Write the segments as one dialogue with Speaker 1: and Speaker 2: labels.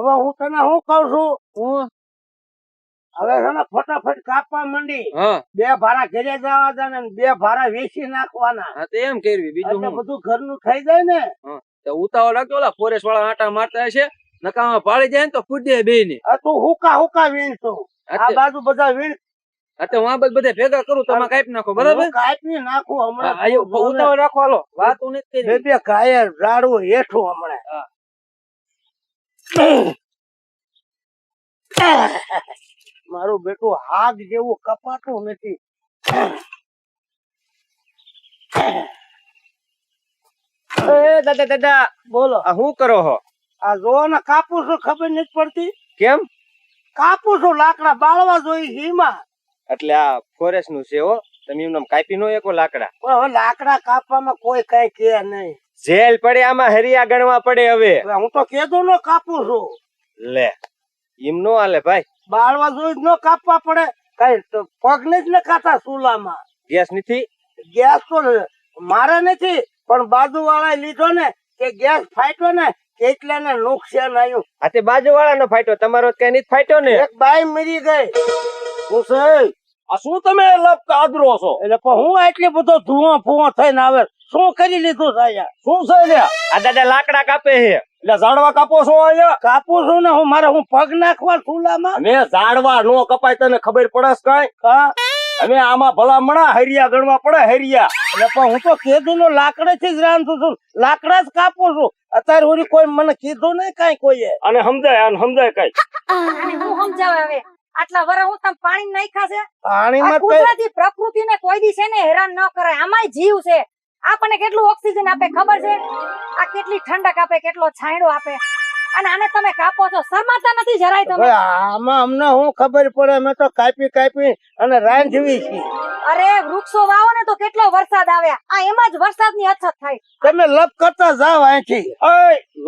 Speaker 1: હવે હું તને શું કઉ છું,
Speaker 2: હું
Speaker 1: હવે છે ને ફટાફટ કાપવા માંડી.
Speaker 2: હા
Speaker 1: 2 ભારા ઘરે જવા દે ને 2 ભારા વેચી નાખવાના.
Speaker 2: હા તો એમ કરવી બીજું
Speaker 1: એટલે
Speaker 2: હું
Speaker 1: બધું ઘરનું થઈ જાય ને.
Speaker 2: તો ઉતાવળ રાખજો ઓલા ફોરેસ્ટ વાળા આટા મારતા હશે નકામાં પાડી જાય ને તો ફૂટ દે બે ને.
Speaker 1: આ તું હુકા વીણતો આ બાજુ બધા વીણ
Speaker 2: તો હું આ બધે ભેગા કરું તમે કાપી નાખો બરાબર.
Speaker 1: કાપી નાખું હમણાં.
Speaker 2: ઉતાવળ રાખો હાલો વાત હું નથી કરી.
Speaker 1: બે કાયર ઝાડવું હેઠું હમણાં. મારું બેટું હાગ જેવું કપાતું નથી.
Speaker 2: દાદા દાદા
Speaker 1: બોલો.
Speaker 2: આ શું કરો છો?
Speaker 1: આ જો ને કાપું છું ખબર નથી પડતી.
Speaker 2: કેમ?
Speaker 1: કાપું છું લાકડા બાળવા જોઈ હીમાં.
Speaker 2: એટલે આ ફોરેસ્ટ નું છે હો તમે એમને કાપી નો એકો લાકડા.
Speaker 1: પણ હવે લાકડા કાપવામાં કોઈ કઈ કે નહીં.
Speaker 2: જેલ પડે આમાં હરિયા ગણવા પડે હવે.
Speaker 1: હું તો કેદું નો કાપું છું.
Speaker 2: લે એમ નો હાલે ભાઈ.
Speaker 1: બાળવા જોઈ ન કાપવા પડે. કઈ પગ ને જ નખાતા ચૂલામાં.
Speaker 2: ગેસ નથી?
Speaker 1: ગેસ તો મારે નથી પણ બાજુ વાળા લીધો ને કે ગેસ ફાટ્યો ને એટલે ને નુકસાન આવ્યું.
Speaker 2: આ તે બાજુ વાળા નો ફાટ્યો તમારો કઈ નથી ફાટ્યો ને?
Speaker 1: એક બાઈ મરી ગઈ.
Speaker 2: આ શું તમે લપ કાદરો છો?
Speaker 1: એટલે પણ હું એટલી બધો ધુઓ ફુઓ થઈને આવે શું કરી લીધું સાયા?
Speaker 2: શું છે આ દાદા લાકડા કાપે છે એટલે ઝાડવા કાપો છો અહીંયા?
Speaker 1: કાપું છું ને હું મારે હું પગ નાખવા ચૂલામાં.
Speaker 2: અમે ઝાડવા નો કપાય તને ખબર પડે કઈ?
Speaker 1: હા
Speaker 2: અમે આમાં ભલામણા હરિયા ગણવા પડે હરિયા.
Speaker 1: એટલે પણ હું તો કીધું નો લાકડા થી જ રાંધું છું. લાકડા જ કાપું છું. અત્યારે ઓલી કોઈ મને કીધું નહીં કઈ કોઈએ.
Speaker 2: અને સમજાય કઈ?
Speaker 3: હું સમજાવે હવે આટલા વર હું તમે પાણી નાખ્યા છે.
Speaker 1: પાણીમાં
Speaker 3: કુદરતી પ્રકૃતિને કોઈ દી છે ને હેરાન ન કરાય. આમાંય જીવ છે. આપણને કેટલું ઓક્સિજન આપે ખબર છે? આ કેટલી ઠંડક આપે, કેટલો છાંયડો આપે. અને આને તમે કાપો છો, શરમાતા નથી જરાય તમે?
Speaker 1: આમાં અમને હું ખબર પડે? અમે તો કાપી અને રાંધવી છે.
Speaker 3: અરે વૃક્ષો વાવો ને તો કેટલો વરસાદ આવે. આ એમાં જ વરસાદની અછત થાય.
Speaker 1: તમે લપ કરતા જાવ અહીંથી.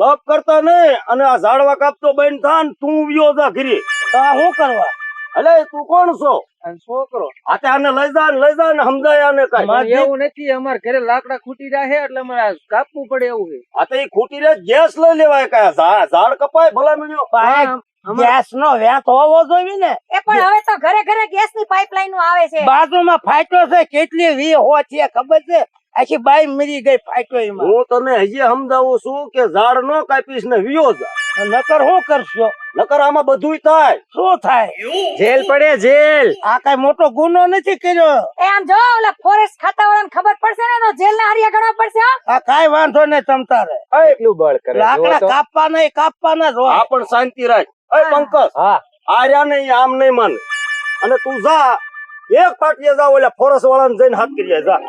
Speaker 2: લપ કરતા નહીં અને આ ઝાડવા કાપતો બંધ થા ને તું વ્યો જા ઘરે.
Speaker 1: તો આ શું કરવા?
Speaker 2: અલે તું કોણ છો?
Speaker 1: છોકરો.
Speaker 2: આતે આને લઈ જા ને સમજાય આને કઈ.
Speaker 1: એવું
Speaker 2: નથી અમાર ઘરે લાકડા ખૂટી રહ્યા એટલે અમારે કાપવું પડે એવું છે. આ તો એ ખૂટી રહે ગેસ લઈ લેવાય કયા ઝાડ કપાય ભલા મળ્યો.
Speaker 1: ગેસ નો વેત હોવો જોઈએ ને.
Speaker 3: એ પણ હવે તો ઘરે ઘરે ગેસ ની પાઇપલાઈન આવે છે.
Speaker 1: બાજુમાં ફાટ્યો છે કેટલી વી હો છે ખબર છે? આખી બાઈ મરી ગઈ ફાટ્યો એમાં.
Speaker 2: હું તને હજી સમજાવું છું કે ઝાડ નો કાપીશ ને વિયો જા.
Speaker 1: નકર શું કરશો?
Speaker 2: નકર આમાં બધુંય થાય.
Speaker 1: શું થાય?
Speaker 2: જેલ પડે જેલ.
Speaker 1: આ કઈ મોટો ગુનો નથી કર્યો.
Speaker 3: એ આમ જો ઓલા ફોરેસ્ટ ખાતા વાળાને ખબર પડશે ને તો જેલ ના હરિયા ગણવા પડશે.
Speaker 1: આ કઈ વાંધો નહીં તમ તારે.
Speaker 2: એટલું બળ કરે.
Speaker 1: લાકડા કાપવાના જ હોય.
Speaker 2: આ પણ શાંતિ રાખ. પંકજ હા આર્યા નહીં આમ નહીં માને. અને તું જા એક પાટીએ જા ઓલા ફોરેસ્ટ વાળાને જઈને હાથ કરી જા.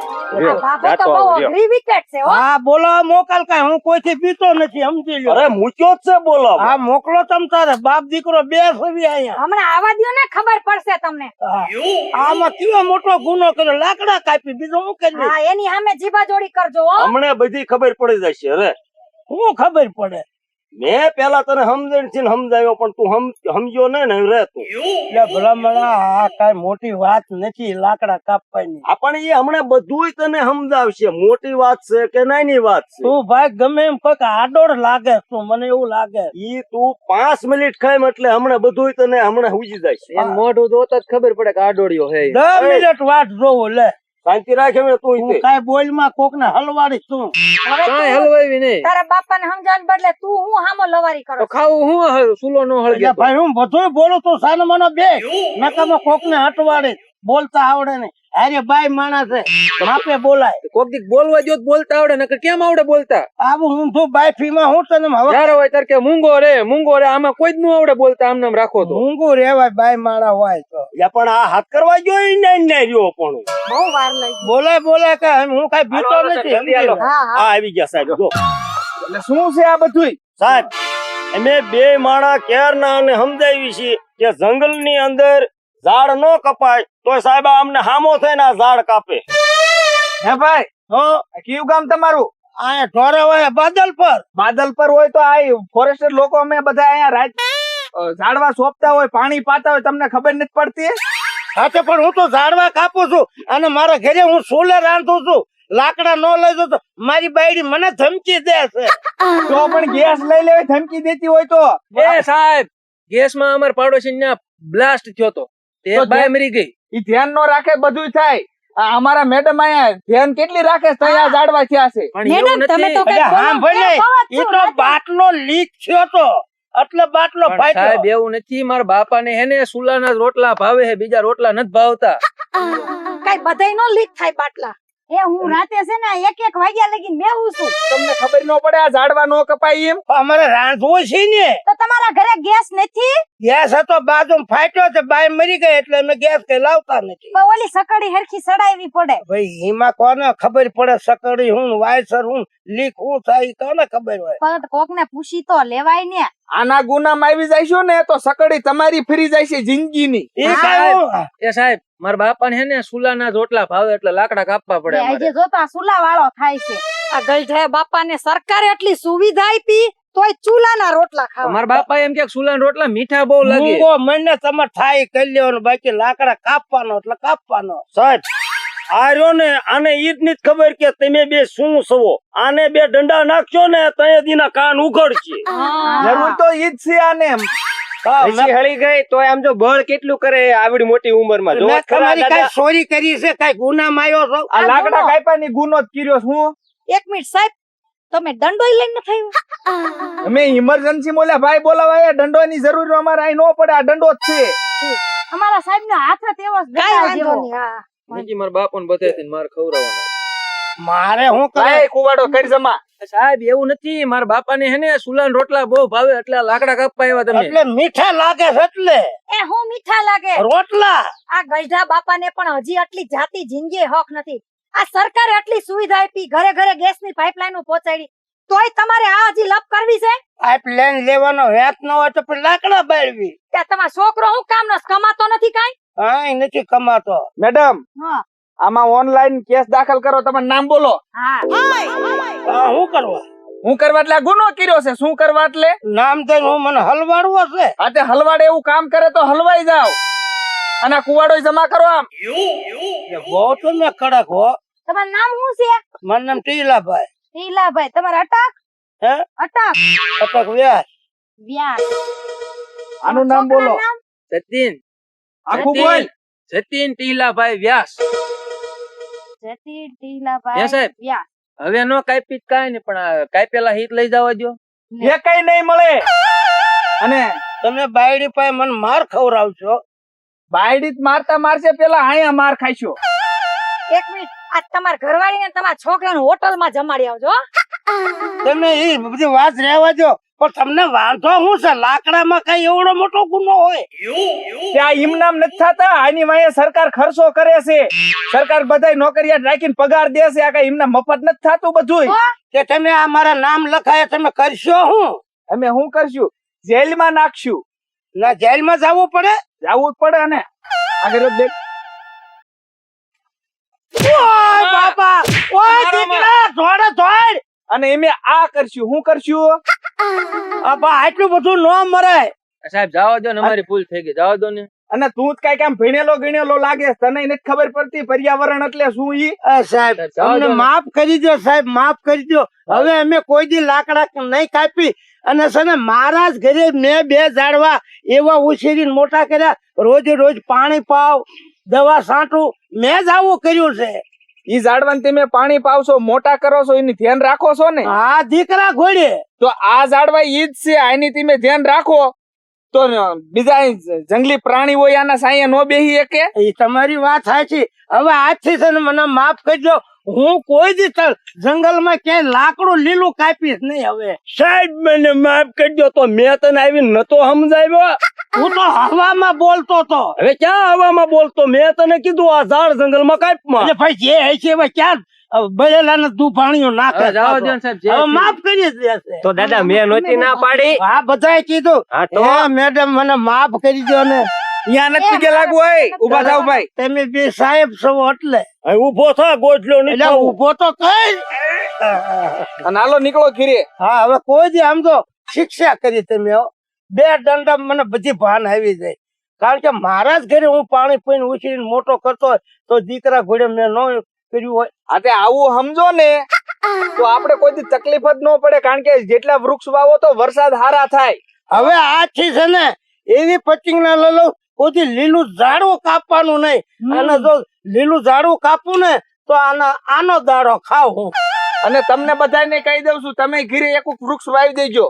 Speaker 3: બાબા તો બહુ અઘરી વિકેટ છે હો.
Speaker 1: હા બોલાવા મોકલ. કઈ હું કોઈથી બીતો નથી સમજી લો.
Speaker 2: અરે મૂક્યો જ છે બોલાવ.
Speaker 1: હા મોકલો તમ તારે. બાપ દીકરો બે સવી અહીંયા.
Speaker 3: હમણાં આવા દ્યો ને ખબર પડશે તમને.
Speaker 1: આમાં કેવો મોટો ગુનો કર્યો? લાકડા કાપી બીજું શું કરી?
Speaker 3: હા એની સામે જીભા જોડી કરજો હો.
Speaker 2: હમણે બધી ખબર પડી જશે. અરે
Speaker 1: શું ખબર પડે?
Speaker 2: મેં પેલા તને સમજાવ્યો પણ તું સમજ્યો નહીં ને રે તું.
Speaker 1: એટલે ભલામણા આ કઈ મોટી વાત નથી લાકડા કાપવાની.
Speaker 2: પણ એ હમણાં બધું તને સમજાવશે મોટી વાત છે કે નાની વાત છે.
Speaker 1: તું ભાઈ ગમે એમ કોઈક આડોડ લાગે તું મને એવું લાગે.
Speaker 2: ઈ તું 5 મિનિટ ખાય એટલે હમણાં બધું તને હમણાં ઉજી જાય. મોઢું જોતા જ ખબર પડે કે આડોડિયો હે.
Speaker 1: 10 મિનિટ વાત જોવો લે.
Speaker 2: શાંતિ રાખે તું
Speaker 1: કઈ બોલ માં કોક ને હલવાડી તું.
Speaker 2: કાઈ હલવાવી નહીં.
Speaker 3: તારા બાપા ને સમજાવવા બદલે તું હું હામો લવારી કરો.
Speaker 2: ખાવું હું સુલો નો હળગે.
Speaker 1: ભાઈ હું બધું બોલું તું સાનો મનો બે નકામાં કોક ને હટવાડી બોલતા આવડે ને. અરે બાઈ માણસ છે માપે બોલાય.
Speaker 2: કોક દી બોલવા જો બોલતા આવડે નકર કેમ આવડે બોલતા?
Speaker 1: આવું હું તો બાઈ ફી માં હું તને
Speaker 2: જ્યારે હોય ત્યારે કે મૂંગો રે આમાં કોઈ જ ન આવડે બોલતા આમ નામ રાખો તો.
Speaker 1: મૂંગું રેવાય બાઈ માણા હોય તો.
Speaker 2: પણ આ હાથ કરવા ગયો ને રહ્યો પણ
Speaker 3: બહુ વાર લાગી.
Speaker 1: બોલાય કે હું કઈ ભીતો નથી.
Speaker 3: હા
Speaker 2: આવી ગયા સાહેબ. જો એટલે શું છે આ બધું સાહેબ? અમે બે માણા ક્યારના અને સમજાવી છે કે જંગલ ની અંદર ઝાડ નો કપાય તો સાહેબ અમને હામો થઈને આ ઝાડ કાપે.
Speaker 1: હે ભાઈ કયું ગામ તમારું? આ ઢોરે હોય બાદલ પર હોય તો આ ફોરેસ્ટર લોકો અમે બધા અહીંયા રાત ઝાડવા સોંપતા હોય પાણી પાતા હોય તમને ખબર નથી પડતી? સાચે પણ હું તો ઝાડવા કાપું છું અને મારા ઘરે હું સોલે રાંધું છું
Speaker 2: લાકડા નો લઈ જો તો મારી બાયડી મને ધમકી દે છે.
Speaker 1: તો પણ ગેસ લઈ લેવી ધમકી દેતી હોય તો
Speaker 4: એ સાહેબ ગેસમાં અમાર પાડોશી ને બ્લાસ્ટ થયો તો તે
Speaker 1: તો
Speaker 4: બાય મરી ગઈ.
Speaker 1: ઈ ધ્યાન નો રાખે બધું થાય. આ અમારા મેડમ અહીંયા ધ્યાન કેટલી રાખે છે, ત્યાં જાડવા થયા છે.
Speaker 4: પણ એવું
Speaker 3: મેડમ તમે
Speaker 4: નથી.
Speaker 3: તો કઈ
Speaker 2: અરે હા ભલે
Speaker 3: બોલો,
Speaker 2: ઈ તો બાટલો લીક થયો તો એટલે બાટલો
Speaker 4: પણ સાહેબ
Speaker 2: ફાટ્યો.
Speaker 4: એવું નથી. મારા બાપા ને હેને સુલાના જ રોટલા ભાવે છે, બીજા રોટલા નથી ભાવતા.
Speaker 3: કઈ બધાય નો લીક થાય બાટલા. એ હું રાતે છે ને 1-1 વાગ્યા લગીને બેહું છું.
Speaker 1: તમને ખબર ન પડે આ ઝાડવા નો કપાય એમ.
Speaker 2: અમારે રાંધવું છે ને
Speaker 3: તો તમારા ઘરે ગેસ નથી?
Speaker 2: ગેસ હતો બાજુ ફાટ્યો છે, બાય મરી ગઈ એટલે અમે ગેસ કઈ લાવતા નથી.
Speaker 3: પણ ઓલી સકડી હરખી સડાવી પડે.
Speaker 2: ભાઈ એમાં કોને ખબર પડે સકડી હું વાયસર હું લીક હું થાય ઈ કોને ખબર હોય.
Speaker 3: પણ કોક ને પૂછી તો લેવાય ને.
Speaker 1: આના ગુનામાં આવી જઈશું ને તો સકડી તમારી ફરી જાય છે જિંદગીની.
Speaker 2: ઈ કાંઈ
Speaker 4: એ સાહેબ મારા બાપા ને હેને સુલાના જ રોટલા ભાવે એટલે લાકડા કાપવા પડે અમારે.
Speaker 3: આજે જોતા સુલા વાળો થાય છે. આ ગઈઢાએ બાપા ને સરકારે એટલી સુવિધા આપી તોય ચૂલાના રોટલા ખાવા.
Speaker 4: મારા બાપા એમ કે સુલાના રોટલા મીઠા બહુ લાગે.
Speaker 2: મૂંગો મને તમારે થાય કરી લેવાનું, બાકી લાકડા કાપવાનો એટલે કાપવાનો. સાહેબ આ રહ્યો ને આને ઈ જ નથી ખબર કે તમે બે શું છો. આને બે ડંડા નાખશો ને તો એ દીના કાન ઉઘડશે.
Speaker 1: જરૂર તો ઈ જ છે આને.
Speaker 2: મેં
Speaker 1: હળી ગઈ તો આમ જો બળ કેટલું કરે આવડી મોટી ઉંમરમાં.
Speaker 2: તમારી કઈ ચોરી કરી છે, કઈ ગુનામાં આવ્યો છો?
Speaker 1: આ લાકડા કાપ્યાની ગુનો જ કર્યો છે હું.
Speaker 3: 1 મિનિટ સાહેબ તમે દંડોય લઈને થયું?
Speaker 1: અમે ઇમરજન્સી મોલા ભાઈ બોલાવાય દંડોની જરૂર અમારે અહીં નો પડે. આ દંડો જ છે.
Speaker 3: અમારા સાહેબ નો હાથ જ એવો જ ગળા જેવો.
Speaker 4: બીજી મારા બાપુ ને બધે મારે ખવડાવવાના.
Speaker 2: મારે હું કરે
Speaker 1: ભાઈ કુવાડો કરી જમા.
Speaker 4: સાહેબ એવું નથી. મારા બાપા ને હેને સુલાના રોટલા બહુ ભાવે એટલે આ લાકડા કાપવા આવ્યા તમે.
Speaker 2: એટલે મીઠા લાગે છે એટલે
Speaker 3: એ હું મીઠા લાગે.
Speaker 2: રોટલા.
Speaker 3: આ ગઈઢા બાપા ને પણ હજી આટલી જાતિ જિંદગી હક નથી. આ સરકારે આટલી સુવિધા આપી, ઘરે ઘરે ગેસ ની પાઇપલાઈન પહોંચાડી, તોય તમારે આ હજી લપ કરવી છે?
Speaker 2: પાઇપલાઈન લેવાનો હેત ન હોય તો પછી લાકડા બાળવી.
Speaker 3: ત્યાં તમારો છોકરો હું કામ નો કમાતો નથી કાઈ?
Speaker 2: હા નથી કમાતો.
Speaker 1: મેડમ
Speaker 3: હા
Speaker 1: આમાં ઓનલાઈન કેસ દાખલ કરો. તમારું નામ બોલો.
Speaker 3: હા
Speaker 2: હા હું કરવા
Speaker 1: હું કરવા એટલે આ ગુનો કર્યો છે. શું કરવા એટલે?
Speaker 2: નામ દઈને હું મને હલવાડવો છે.
Speaker 1: આ તે હલવાડે એવું કામ કરે તો હલવાઈ જાવ. અને આ કુવાડો જમા કરો આમ.
Speaker 2: બહુ તમે કડક હો.
Speaker 3: તમારું નામ શું છે?
Speaker 2: મારું નામ ટીલાભાઈ.
Speaker 3: ટીલાભાઈ. તમારે અટક?
Speaker 2: હે
Speaker 3: અટક
Speaker 2: અટક વ્યાસ.
Speaker 3: વ્યાસ.
Speaker 1: આનું નામ બોલો.
Speaker 3: નામ?
Speaker 4: જતીન
Speaker 1: આખું બોલ.
Speaker 4: જતીન ટીલાભાઈ વ્યાસ.
Speaker 3: જતી
Speaker 4: હે
Speaker 3: ટીલાભાઈ
Speaker 4: સાહેબ?
Speaker 3: વ્યાસ.
Speaker 4: હવે નો કાપી કાંઈ નહીં પણ આ કાપેલા હિત લઈ જવા દો.
Speaker 1: એ કઈ નહીં મળે. અને
Speaker 2: તમે બાયડી પાસે મને માર ખવડાવશો.
Speaker 1: બાયડી જ મારતા મારશે પેલા અહીંયા માર ખાઈશો.
Speaker 3: 1 મિનિટ આ તમારા ઘરવાળી ને તમારા છોકરાને હોટલમાં જમાડી આવજો હો.
Speaker 2: તમે એ બધી વાત રહેવા દો, પણ તમને વાંધો શું છે? લાકડામાં કઈ એવડો મોટો ગુનો હોય?
Speaker 1: ત્યાં ઇમનામ નથી થતા. આની વાંહે સરકાર ખર્ચો કરે છે. સરકાર બધાય નોકરિયાત રાખીને પગાર દે છે. આ કઈ એમના મફત નથી થતું બધું.
Speaker 2: કે તમે આ મારા નામ લખાય તમે કરશો શું?
Speaker 1: અમે શું કરશું? જેલમાં નાખશું.
Speaker 2: ના જેલમાં જવું પડે?
Speaker 1: જવું જ પડે ને. આગળ દેખ.
Speaker 2: ઓય બાપા, ઓય દીકરા, ધોડે ધોડ.
Speaker 1: અને એમે આ કરશું. શું કરશું?
Speaker 2: અબા આટલું બધું નો મરાય.
Speaker 4: સાહેબ જવા દો ને, અમારી ભૂલ થઈ ગઈ, જવા દો ને.
Speaker 1: અને તું જ કઈક આમ ભીણેલો ગીણેલો લાગે. તને નથી ખબર પડતી પર્યાવરણ એટલે શું ઈ?
Speaker 2: સાહેબ
Speaker 4: જાઓ
Speaker 2: અમને
Speaker 4: જો ને.
Speaker 2: માફ કરી દો સાહેબ, માફ કરી દો. હવે અમે કોઈ દી લાકડા નહીં કાપી. અને છે ને મારા જ ઘરે મેં 2 ઝાડવા એવા ઉછેરીને મોટા કર્યા. રોજ રોજ પાણી પાવ, દવા છાંટું, મેં જ આવું કર્યું છે.
Speaker 1: ઈ ઝાડવાને તમે પાણી પાવશો, મોટા કરો છો, એની ધ્યાન રાખો છો ને?
Speaker 2: હા દીકરા ઘોડે.
Speaker 1: તો આ ઝાડવા ઈ જ છે. આની તમે ધ્યાન રાખો તો બીજા જંગલી પ્રાણી હોય આના સાયા નો બેહી શકે.
Speaker 2: એ તમારી વાત સાચી. હવે આજથી છે ને મને માફ કરજો. હું કોઈ દી જંગલમાં ક્યાંય લાકડું લીલું કાપીશ નહીં હવે. સાહેબ મને માફ કરજો. તો મેં તને આવીને નતો સમજાવ્યો. હું તો હવામાં બોલતો તો. હવે ક્યાં હવામાં બોલતો? મેં તને કીધું આ ઝાડ જંગલમાં કાપમાં. ભાઈ જે હશે હવે ક્યાં બળેલા દુભાણીઓ નાખે.
Speaker 4: હવે જવા દો ને સાહેબ, જે
Speaker 2: હવે માફ કરી દેશે.
Speaker 1: તો દાદા મેં નહોતી ના પાડી.
Speaker 2: હા બધાએ કીધું. હા મેડમ મને માફ કરી દો ને.
Speaker 1: અહીંયા નથી કે લાગુ હોય. ઉભા થાવ ભાઈ.
Speaker 2: તમે બે સાહેબ છો એટલે ઉભો થા. ગોઠલો નહીં ઉભો તો કઈ.
Speaker 1: અને હાલો નીકળો ઘીરે.
Speaker 2: હા હવે કોઈ દી આમ તો શિક્ષા કરી તમે હો. 2 દંડા મને બધી ભાન આવી જાય. કારણ કે મારા જ ઘરે હું પાણી પીને ઉછીને મોટો કરતો હોય તો દીકરા ઘોડે મેં નો
Speaker 5: કર્યું હોય.
Speaker 1: આતે આવું સમજો ને તો આપણે કોઈ દી તકલીફ જ ન પડે, કારણ કે જેટલા વૃક્ષ વાવો તો વરસાદ હારા થાય.
Speaker 5: હવે આથી છે ને એવી પચિંગ ના લલો કોઈ લીલું ઝાડવું કાપવાનું નહીં. અને જો લીલું ઝાડવું કાપવું ને તો આનો દાડો ખાવ હું.
Speaker 1: અને તમને બધાને કહી દઉં છું, તમે ઘીરે એક વૃક્ષ વાવી દેજો,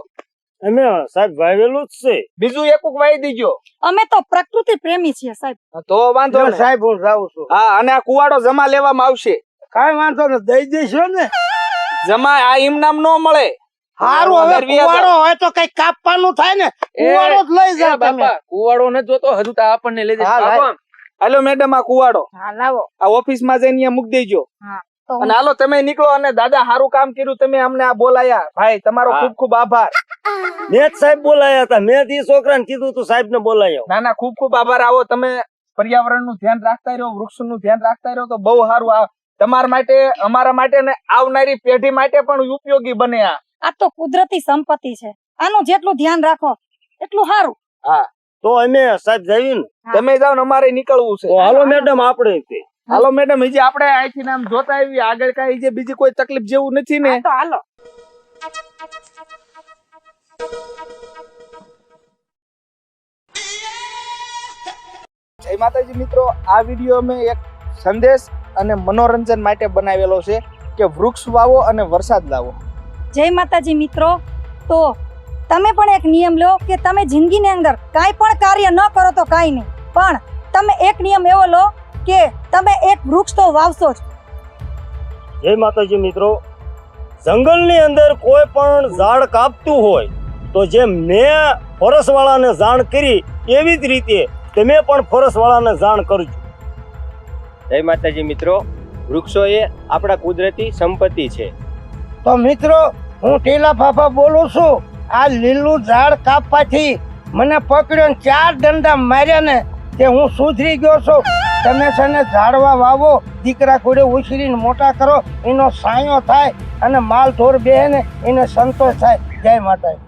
Speaker 2: અમે સાહેબ વાવેલું જ છે.
Speaker 1: બીજું એક વાવી દેજો.
Speaker 3: અમે તો પ્રકૃતિ પ્રેમી છીએ સાહેબ.
Speaker 1: તો વાંધો
Speaker 5: જો
Speaker 1: ને.
Speaker 5: સાહેબ હું જાઉં છું.
Speaker 1: હા, અને આ કુવાડો જમા લેવામાં આવશે.
Speaker 5: કાંઈ વાંધો ને દઈ દેશો ને.
Speaker 1: જમા આ ઇમનામ નો મળે.
Speaker 5: હારું હવે કુવાડો હોય તો કઈ કાપવાનું થાય ને કુવાડો જ લઈ જાવ તમે.
Speaker 4: બાપા કુવાડો ન જોતો હજુ તો આપણને લઈ
Speaker 5: હા,
Speaker 4: જાય.
Speaker 5: લાય.
Speaker 1: હાલો મેડમ, આ કુવાડો
Speaker 3: હા લાવો.
Speaker 1: આ ઓફિસ માં જઈને અહીંયા મૂકી દેજો.
Speaker 3: હા તો
Speaker 1: અને હાલો તમે નીકળો. અને દાદા સારું કામ કર્યું, તમે અમને આ બોલાયા. ભાઈ તમારો
Speaker 2: હા.
Speaker 1: ખૂબ ખૂબ આભાર.
Speaker 2: મેં જ સાહેબ બોલાયા હતા. મેં જ ઈ છોકરાને કીધું તું સાહેબ ને બોલાયો.
Speaker 1: ના ના, ખૂબ ખૂબ આભાર. આવો તમે પર્યાવરણ નું ધ્યાન રાખતા રહ્યો, વૃક્ષ નું ધ્યાન રાખતા રહ્યો તો બહુ સારું. આ તમારા માટે, અમારા માટે ને આવનારી પેઢી માટે પણ ઉપયોગી બને.
Speaker 3: આ તો કુદરતી સંપત્તિ છે, આનું જેટલું ધ્યાન રાખો એટલું સારું.
Speaker 1: હા,
Speaker 2: તો અમે સાહેબ જઈએ ને.
Speaker 1: તમે જાઓ ને, અમારે નીકળવું છે.
Speaker 2: તો હાલો મેડમ આપણે તે.
Speaker 1: હાલો મેડમ, હજી આપણે અહીંથી નામ જોતા આવી. આગળ કઈ જે બીજી કોઈ તકલીફ જેવું નથી ને.
Speaker 3: હા તો હાલો.
Speaker 1: જય માતાજી મિત્રો, આ વિડીયો અમે એક સંદેશ અને મનોરંજન માટે બનાવેલો છે કે વૃક્ષ વાવો અને વરસાદ લાવો.
Speaker 3: જય માતાજી મિત્રો. તો તમે પણ એક નિયમ લો કે તમે જિંદગીની અંદર કાંઈ પણ કાર્ય ન કરો તો કાંઈ નહીં, પણ તમે એક નિયમ એવો લો કે તમે એક વૃક્ષ તો વાવશો જ.
Speaker 2: જય માતાજી મિત્રો, જંગલની અંદર કોઈ પણ ઝાડ કાપતું હોય તો જેમ મેં ફોરેસ્ટવાળાને જાણ કરી એવી જ રીતે તમે પણ ફોરેસ્ટવાળાને જાણ કરજો.
Speaker 6: જય માતાજી મિત્રો, વૃક્ષો એ આપણા કુદરતી સંપત્તિ છે.
Speaker 5: તો મિત્રો હું ટીલા ફાફા બોલું છું. આ લીલું ઝાડ કાપવાથી મને પકડ્યો ને 4 દંડા માર્યા ને તે હું સુધરી ગયો છું. તમે છે ને ઝાડવા વાવો, દીકરા કોડે ઉછરીને મોટા કરો, એનો સાયો થાય અને માલ ઢોર બેહે ને એને સંતોષ થાય. જય માતાજી.